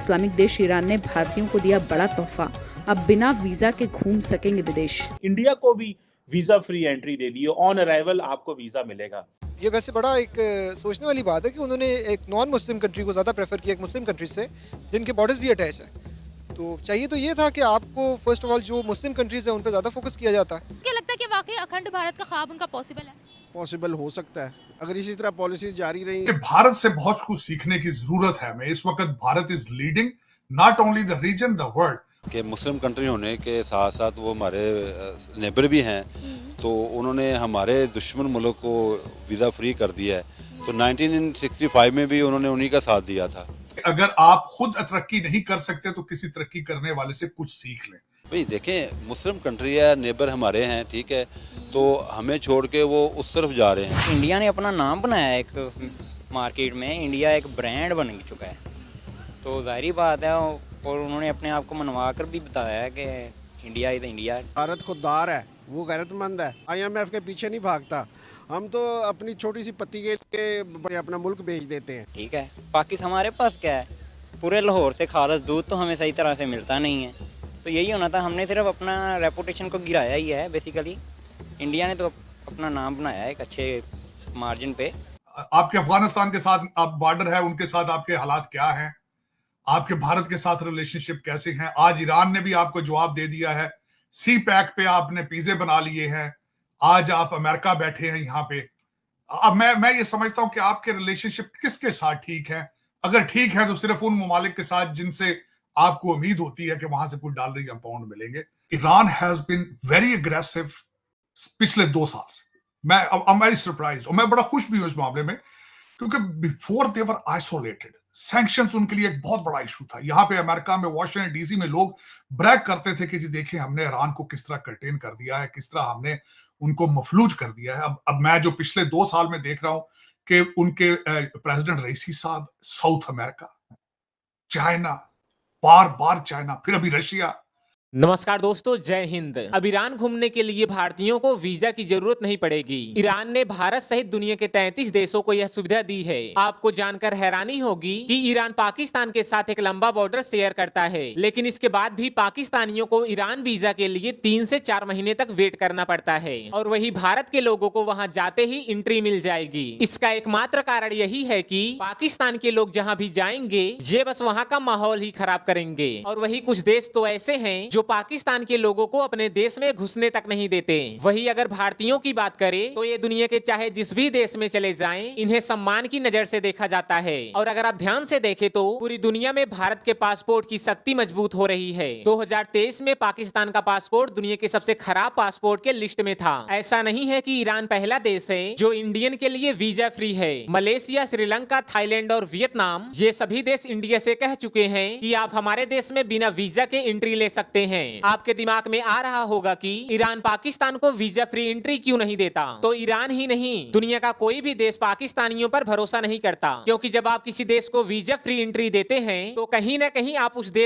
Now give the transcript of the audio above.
Islamic देश Iran ने भारतीयों को दिया बड़ा तोहफा, अब बिना वीजा के घूम सकेंगे विदेश। इंडिया को भी वीजा फ्री एंट्री दे दी है, ऑन अराइवल आपको वीजा मिलेगा। ये वैसे बड़ा एक सोचने वाली बात है कि उन्होंने एक नॉन मुस्लिम कंट्री को ज़्यादा प्रेफर किया एक मुस्लिम कंट्री से, जिनके बॉर्डर्स भी अटैच है। तो चाहिए तो ये था कि आपको फर्स्ट ऑफ ऑल जो मुस्लिम कंट्रीज है उन पर ज़्यादा फोकस किया जाता है। क्या लगता है कि वाकई अखंड भारत का ख्वाब उनका पॉसिबल है? पॉसिबल हो सकता है अगर इसी तरह पॉलिसी जारी रही। भारत से बहुत कुछ सीखने की जरूरत है हमें इस वक्त। Bharat is leading not only the region, the world. कि मुस्लिम कंट्री होने के साथ साथ वो हमारे नेबर भी हैं, तो उन्होंने हमारे दुश्मन मुल्क को वीज़ा फ्री कर दिया है। तो 1965 में भी उन्होंने उन्हीं का साथ दिया था। अगर आप खुद तरक्की नहीं कर सकते तो किसी तरक्की करने वाले से कुछ सीख लें। भाई देखें, मुस्लिम कंट्री है, नेबर हमारे हैं, ठीक है, तो हमें छोड़ के वो उस तरफ जा रहे हैं। इंडिया ने अपना नाम बनाया है एक मार्केट में, इंडिया एक ब्रांड बन चुका है, तो जाहिर बात है। और उन्होंने अपने आप को मनवा कर भी बताया है कि इंडिया इज इंडिया। भारत खुददार है, वो गैरतमंद है, IMF के पीछे नहीं भागता। हम तो अपनी छोटी सी पत्ती के लिए अपना मुल्क बेच देते हैं। ठीक है, पाकिस्तान हमारे पास क्या है, पूरे लाहौर से खालस दूध तो हमें सही तरह से मिलता नहीं है। तो यही होना था, हमने सिर्फ अपना रेपुटेशन को गिराया ही है बेसिकली। इंडिया ने तो अपना नाम बनाया है एक अच्छे मार्जिन पे। आपके अफगानिस्तान के साथ आप बॉर्डर है, उनके साथ आपके हालात क्या हैं? आपके भारत के साथ रिलेशनशिप कैसे हैं? आज ईरान ने भी आपको जवाब दे दिया है। सी पैक पे आपने पिज़्ज़े बना लिए हैं, आज आप अमेरिका बैठे हैं यहाँ पे। अब मैं ये समझता हूं कि आपके रिलेशनशिप किसके साथ ठीक है। अगर ठीक है तो सिर्फ उन ममालिक के साथ जिनसे आपको उम्मीद होती है कि वहां से कुछ डॉलर या पाउंड मिलेंगे। Iran has been very aggressive पिछले 2 साल से। मैं I'm very surprised और मैं बड़ा खुश भी हूं इस मामले में, क्योंकि before they were isolated, sanctions उनके लिए एक बहुत बड़ा इशू था। यहाँ पे अमेरिका में, वॉशिंगटन डीसी में लोग ब्रैग करते थे कि जी देखिए हमने ईरान को किस तरह कंटेन कर दिया है, किस तरह हमने उनको मफलूज कर दिया है। अब मैं जो पिछले 2 साल में देख रहा हूं कि उनके प्रेसिडेंट रईसी साहब साउथ अमेरिका, चाइना, बार बार चाइना, फिर अभी रशिया। नमस्कार दोस्तों, जय हिंद। अब ईरान घूमने के लिए भारतीयों को वीजा की जरूरत नहीं पड़ेगी। ईरान ने भारत सहित दुनिया के 33 देशों को यह सुविधा दी है। आपको जानकर हैरानी होगी कि ईरान पाकिस्तान के साथ एक लंबा बॉर्डर शेयर करता है, लेकिन इसके बाद भी पाकिस्तानियों को ईरान वीजा के लिए 3 से 4 महीने तक वेट करना पड़ता है, और वही भारत के लोगों को वहाँ जाते ही एंट्री मिल जाएगी। इसका एकमात्र कारण यही है कि पाकिस्तान के लोग जहाँ भी जाएंगे ये बस वहाँ का माहौल ही खराब करेंगे। और वही कुछ देश तो ऐसे हैं जो पाकिस्तान के लोगों को अपने देश में घुसने तक नहीं देते। वही अगर भारतीयों की बात करें तो ये दुनिया के चाहे जिस भी देश में चले जाएं, इन्हें सम्मान की नजर से देखा जाता है। और अगर आप ध्यान से देखें तो पूरी दुनिया में भारत के पासपोर्ट की शक्ति मजबूत हो रही है। 2023 में पाकिस्तान का पासपोर्ट दुनिया के सबसे खराब पासपोर्ट के लिस्ट में था। ऐसा नहीं है कि ईरान पहला देश है जो इंडियन के लिए वीजा फ्री है। मलेशिया, श्रीलंका, थाईलैंड और वियतनाम ये सभी देश इंडिया से कह चुके हैं कि आप हमारे देश में बिना वीजा के एंट्री ले सकते हैं। आपके दिमाग में आ रहा होगा कि ईरान पाकिस्तान को वीजा फ्री एंट्री क्यों नहीं देता। तो ईरान ही नहीं, दुनिया का कोई भी देश पाकिस्तानियों पर भरोसा नहीं करता, क्योंकि जब आप किसी देश को वीजा फ्री एंट्री देते हैं तो कहीं ना कहीं आप उस देश